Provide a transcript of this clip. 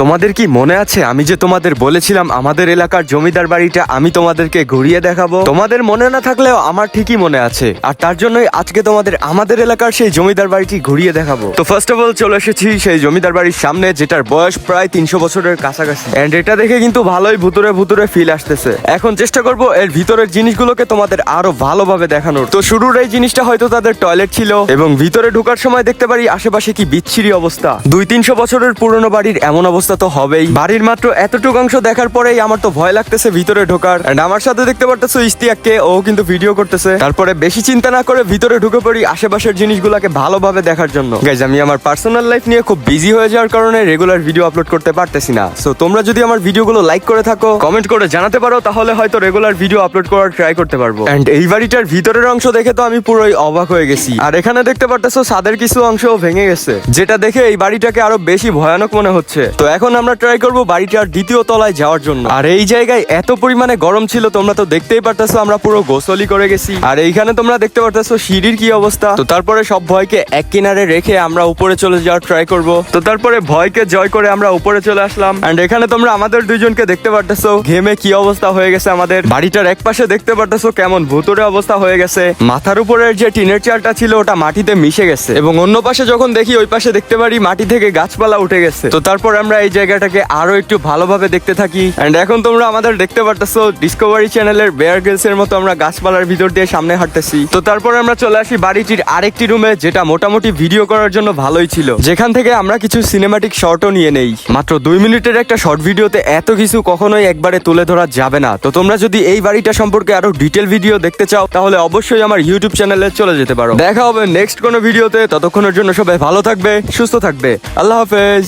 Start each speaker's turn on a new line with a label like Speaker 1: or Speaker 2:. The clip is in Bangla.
Speaker 1: তোমাদের কি মনে আছে আমি যে তোমাদের বলেছিলাম আমাদের এলাকার জমিদার বাড়িটা আমি তোমাদেরকে ঘুরিয়ে দেখাবো? তোমাদের মনে না থাকলেও আমার ঠিকই মনে আছে, আর তার জন্যই আজকে তোমাদের আমাদের এলাকার সেই জমিদার বাড়িটি ঘুরিয়ে দেখাবো। তো ফার্স্ট অফ অল চলে এসেছি সেই জমিদার বাড়ির সামনে, যেটার বয়স প্রায় 300 বছরের কাছাকাছি। এন্ড এটা দেখে কিন্তু ভালোই ভুতুরে ভুতুরে ফিল আসতেছে। এখন চেষ্টা করব এর ভিতরের জিনিসগুলোকে তোমাদের আরো ভালোভাবে দেখানোর। তো শুরুর এই জিনিসটা হয়তো তাদের টয়লেট ছিল, এবং ভিতরে ঢোকার সময় দেখতে পারি আশেপাশে কি বিচ্ছিরি অবস্থা। 200-300 বছরের পুরনো বাড়ির এমন অবস্থা তো হবেই। বাড়ির মাত্র এতটুকু অংশ দেখার পরেই আমার তো ভয় লাগতেছে ভিতরে ঢোকার। এন্ড আমার সাথে দেখতে পারতেছো ইস্তিয়াককে, ও কিন্তু ভিডিও করতেছে। তারপরে বেশি চিন্তা না করে ভিতরে ঢুকে পড়ি আশেপাশের জিনিসগুলোকে ভালোভাবে দেখার জন্য। গাইজ, আমি আমার পার্সোনাল লাইফ নিয়ে খুব বিজি হয়ে যাওয়ার কারণে রেগুলার ভিডিও আপলোড করতে পারতেছি না। সো তোমরা যদি আমার ভিডিওগুলো লাইক করে থাকো, কমেন্ট করে জানাতে পারো, তাহলে হয়তো রেগুলার ভিডিও আপলোড করার ট্রাই করতে পারবো। এন্ড এই বাড়িটার ভিতরের অংশ দেখে তো আমি পুরোই অবাক হয়ে গেছি। আর এখানে দেখতে পারতেছো ছাদের কিছু অংশও ভেঙে গেছে, যেটা দেখে এই বাড়িটাকে আরো বেশি ভয়ানক মনে হচ্ছে। তো এখন আমরা ট্রাই করবো বাড়িটার দ্বিতীয় তলায় যাওয়ার জন্য। আর এই জায়গায় এত পরিমাণে গরম ছিল তোমরা তো দেখতেই পারতেছো, আমরা পুরো গোসলই করে গেছি। আর এইখানে তোমরা দেখতে পারতেছো সিঁড়ির কি অবস্থা। তো তারপরে সব ভয়কে এক কিনারে রেখে আমরা উপরে চলে যাওয়ার ট্রাই করব। তো তারপরে ভয়কে জয় করে আমরা উপরে চলে আসলাম। এন্ড এখানে তোমরা আমাদের দুইজনকে দেখতে পারতেছো ঘেমে কি অবস্থা হয়ে গেছে আমাদের। বাড়িটার এক পাশে দেখতে পারতেছো কেমন ভুতুরে অবস্থা হয়ে গেছে। মাথার উপরের যে টিনের চালটা ছিল ওটা মাটিতে মিশে গেছে, এবং অন্য পাশে যখন দেখি ওই পাশে দেখতে পারি মাটি থেকে গাছপালা উঠে গেছে। তো তারপর আমরা এই জায়গাটাকে আরো একটু ভালোভাবে দেখতে থাকি। এন্ড এখন তোমরা আমাদের দেখতে পারতেছো ডিসকভারি চ্যানেলের বেয়ার গ্রিলস এর মতো আমরা গাছপালার ভিতর দিয়ে সামনে হাঁটতেছি। তো তারপর আমরা চলে আসি বাড়িটির আরেকটি রুমে, যেটা মোটামুটি ভিডিও করার জন্য ভালোই ছিল, যেখান থেকে আমরা কিছু সিনেম্যাটিক শর্টও নিয়ে নেই। মাত্র 2 মিনিটের একটা শর্ট ভিডিওতে এত কিছু কখনোই একবারে তুলে ধরা যাবে না। তো তোমরা যদি এই বাড়িটা সম্পর্কে আরো ডিটেল ভিডিও দেখতে চাও, তাহলে অবশ্যই আমার ইউটিউব চ্যানেলে চলে যেতে পারো। দেখা হবে নেক্সট কোনো ভিডিওতে। ততক্ষণের জন্য সবাই ভালো থাকবে, সুস্থ থাকবে। আল্লাহ হাফেজ।